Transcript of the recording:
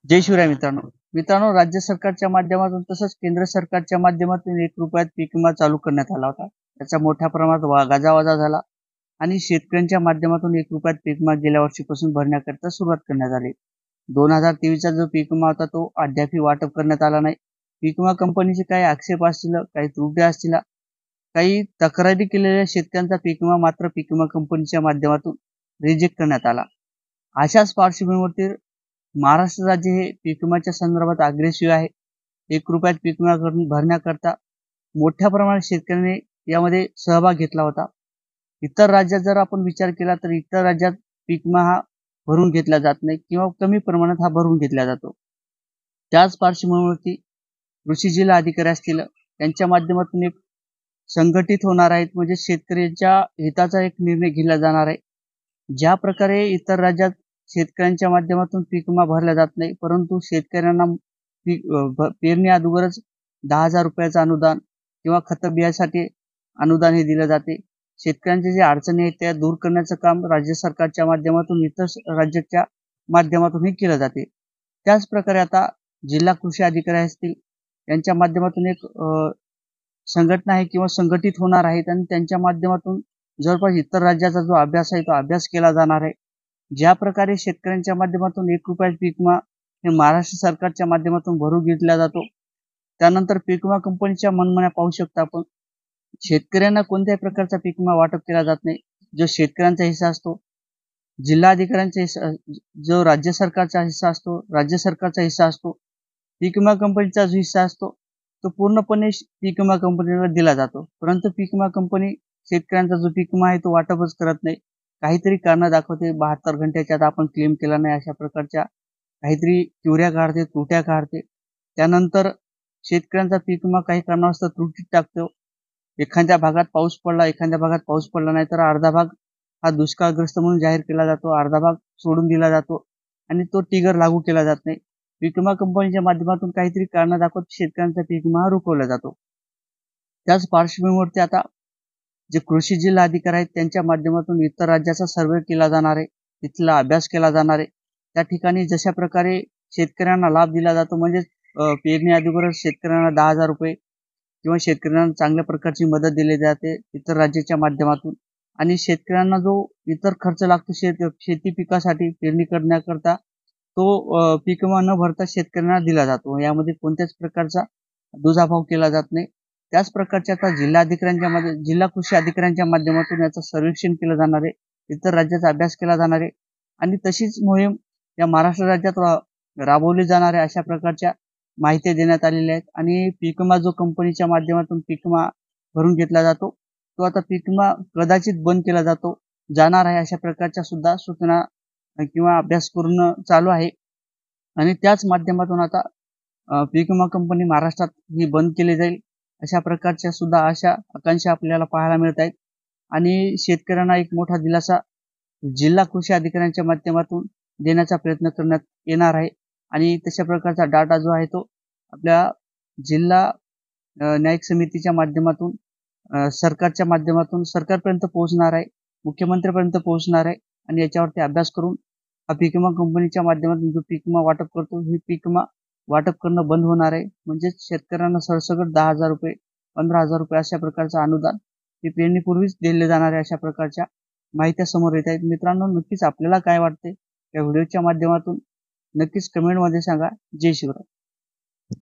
जय शिवराय मित्रांनो, राज्य सरकारच्या माध्यमातून तसंच केंद्र सरकारच्या माध्यमातून 1 रुपयात पीक विमा चालू करण्यात आला होता. त्याचा मोठ्या प्रमाणात गाजावाजा झाला आणि शेतकऱ्यांच्या माध्यमातून 1 रुपयात पीक विमा गेल्या वर्षीपासून भरण्याकरता सुरुवात करण्यात आली. 2023चा जो पीक विमा होता तो अद्यापही वाटप करण्यात आला नाही. पीक विमा कंपनीचे काही आक्षेप असतील, काही त्रुटी असतील, काही तक्रारी केलेल्या शेतकऱ्यांचा पीक विमा मात्र पीक विमा कंपनीच्या माध्यमातून रिजेक्ट करण्यात आला. अशाच पार्श्वभूमीवरती महाराष्ट्र राज्य हे पीक विम्याच्या संदर्भात अग्रेसिव्ह आहे. 1 रुपयात पीक विमा भरण्याकरता मोठ्या प्रमाणात शेतकऱ्यांनी यामध्ये सहभाग घेतला होता. इतर राज्यात जर आपण विचार केला तर इतर राज्यात पीक विमा हा भरून घेतला जात नाही किंवा कमी प्रमाणात हा भरून घेतला जातो. त्याच पार्श्वभूमीवरती कृषी जिल्हा अधिकारी असतील त्यांच्या माध्यमातून एक संघटित होणार आहेत, म्हणजे शेतकऱ्यांच्या हिताचा एक निर्णय घेतला जाणार आहे. ज्या प्रकारे इतर राज्यात शेतकऱ्यांच्या माध्यमातून पीक विमा भरला जात नाही, परंतु शेतकऱ्यांना पेरणी अगोदरच 10,000 रुपयाचं अनुदान किंवा खत बियासाठी अनुदान हे दिलं जाते. शेतकऱ्यांच्या जे अडचणी आहेत त्या दूर करण्याचं काम राज्य सरकारच्या माध्यमातून इतर राज्याच्या माध्यमातून हे केलं जाते. त्याच प्रकारे आता जिल्हा कृषी अधिकारी असतील यांच्या माध्यमातून एक संघटना आहे किंवा संघटित होणार आहेत आणि त्यांच्या माध्यमातून जवळपास इतर राज्याचा जो अभ्यास आहे तो अभ्यास केला जाणार आहे. ज्या प्रकारे शेतकऱ्यांच्या माध्यमातून 1 रुपयात पीक विमा हे महाराष्ट्र सरकारच्या माध्यमातून भरून घेतला जातो. त्यानंतर पीक विमा कंपनीच्या मनमान्या पाहू शकता आपण. शेतकऱ्यांना कोणत्याही प्रकारचा पीक विमा वाटप केला जात नाही. जो शेतकऱ्यांचा हिस्सा असतो, जिल्हा अधिकाऱ्यांचा हिस्सा, जो राज्य सरकारचा हिस्सा असतो, राज्य सरकारचा हिस्सा असतो, पीक विमा कंपनीचा जो हिस्सा असतो तो पूर्णपणे पीक विमा कंपनीला दिला जातो. परंतु पीक विमा कंपनी शेतकऱ्यांचा जो पीक विमा आहे तो वाटपच करत नाही. काहीतरी कारण दाखवते, 72 घंट्याच्या आत आपण क्लेम केला नाही अशा प्रकारच्या काहीतरी क्युऱ्या काढते, त्रुट्या काढते. त्यानंतर शेतकऱ्यांचा पीक विमा काही कारणास्तव त्रुटीत टाकतो. एखाद्या भागात पाऊस पडला, एखाद्या भागात पाऊस पडला नाही तर अर्धा भाग हा दुष्काळग्रस्त म्हणून जाहीर केला जातो, अर्धा भाग सोडून दिला जातो आणि तो टिगर लागू केला जात नाही. पीक विमा कंपनीच्या माध्यमातून काहीतरी कारण दाखवत शेतकऱ्यांचा पीक विमा रुकवला जातो. त्याच पार्श्वभूमीवरती आता जे कृषी जिल्हा अधिकारी आहेत त्यांच्या माध्यमातून इतर राज्याचा सर्वे केला जाणार आहे, तिथला अभ्यास केला जाणार आहे. त्या ठिकाणी जशा प्रकारे शेतकऱ्यांना लाभ दिला जातो, म्हणजे पेरणी अगोदर शेतकऱ्यांना 10,000 रुपये किंवा शेतकऱ्यांना चांगल्या प्रकारची मदत दिली जाते इतर राज्याच्या माध्यमातून, आणि शेतकऱ्यांना जो इतर खर्च लागतो शेती पिकासाठी पेरणी करण्याकरता तो पीक विमा न भरता शेतकऱ्यांना दिला जातो. यामध्ये कोणत्याच प्रकारचा दुजाभाव केला जात नाही. त्याच प्रकारच्या आता जिल्हा कृषी अधिकाऱ्यांच्या माध्यमातून याचं सर्वेक्षण केलं जाणार आहे, इतर राज्याचा अभ्यास केला जाणार आहे आणि तशीच मोहीम या महाराष्ट्र राज्यात राबवली जाणार आहे. अशा प्रकारच्या माहिती देण्यात आलेल्या आहेत. आणि पीक विमा जो कंपनीच्या माध्यमातून पीक विमा भरून घेतला जातो तो आता पीक विमा कदाचित बंद केला जाणार आहे, अशा प्रकारच्या सुद्धा सूचना किंवा अभ्यास करून चालू आहे. आणि त्याच माध्यमातून आता पीक विमा कंपनी महाराष्ट्रात ही बंद केली जाईल अशा प्रकारच्या सुद्धा आकांक्षा आपल्याला पाहायला मिळत आहेत. आणि शेतकऱ्यांना एक मोठा दिलासा जिल्हा कृषी अधिकाऱ्यांच्या माध्यमातून देण्याचा प्रयत्न करण्यात येणार आहे. आणि तशा प्रकारचा डाटा जो आहे तो आपल्या जिल्हा न्यायिक समितीच्या माध्यमातून सरकारच्या माध्यमातून सरकारपर्यंत पोहोचणार आहे, मुख्यमंत्र्यांपर्यंत पोहोचणार आहे. आणि याच्यावरती अभ्यास करून हा पीक विमा कंपनीच्या माध्यमातून जो पीक विमा वाटप करतो हे पीक विमा वाटप करणं बंद होणार आहे. म्हणजे शेतकऱ्यांना सरसकट 10,000 रुपये, 15,000 रुपये अशा प्रकारचं अनुदान हे पेरणीपूर्वीच दिले जाणार आहे, अशा प्रकारच्या माहित्या समोर येत आहेत. मित्रांनो, नक्कीच आपल्याला काय वाटते या व्हिडिओच्या माध्यमातून नक्कीच कमेंटमध्ये सांगा. जय शिवराय.